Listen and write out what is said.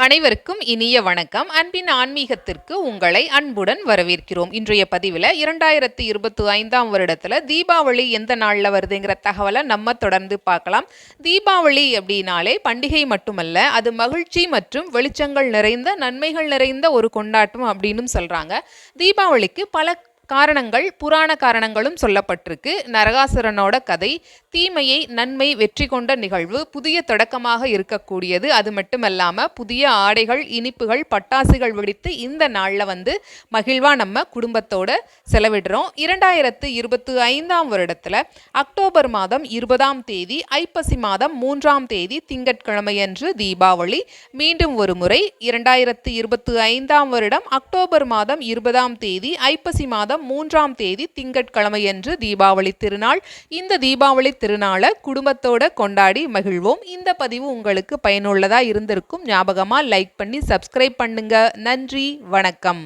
அனைவருக்கும் இனிய வணக்கம். அன்பின் ஆன்மீகத்திற்கு உங்களை அன்புடன் வரவேற்கிறோம். இன்றைய பதிவில் 2025ஆம் வருடத்தில் தீபாவளி எந்த நாளில் வருதுங்கிற தகவலை நம்ம தொடர்ந்து பார்க்கலாம். தீபாவளி அப்படின்னாலே பண்டிகை மட்டுமல்ல, அது மகிழ்ச்சி மற்றும் வெளிச்சங்கள் நிறைந்த நன்மைகள் நிறைந்த ஒரு கொண்டாட்டம் அப்படின்னு சொல்கிறாங்க. தீபாவளிக்கு பல காரணங்கள், புராண காரணங்களும் சொல்லப்பட்டிருக்கு. நரகாசுரனோட கதை, தீமையை நன்மை வெற்றி கொண்ட நிகழ்வு, புதிய தொடக்கமாக இருக்கக்கூடியது. அது மட்டுமல்லாமல் புதிய ஆடைகள், இனிப்புகள், பட்டாசுகள் வெடித்து இந்த நாளில் மகிழ்வாக நம்ம குடும்பத்தோட செலவிடுறோம். 2025ஆம் வருடத்தில் அக்டோபர் மாதம் 20ஆம் தேதி ஐப்பசி மாதம் 3ஆம் தேதி திங்கட்கிழமையன்று தீபாவளி. மீண்டும் ஒரு முறை 2025ஆம் வருடம் அக்டோபர் மாதம் 20ஆம் தேதி ஐப்பசி மாதம் 3ஆம் தேதி திங்கட்கிழமையன்று தீபாவளி திருநாள். இந்த தீபாவளி திருநாளை குடும்பத்தோட கொண்டாடி மகிழ்வோம். இந்த பதிவு உங்களுக்கு பயனுள்ளதா இருந்திருக்கும். ஞாபகமா லைக் பண்ணி சப்ஸ்கிரைப் பண்ணுங்க. நன்றி, வணக்கம்.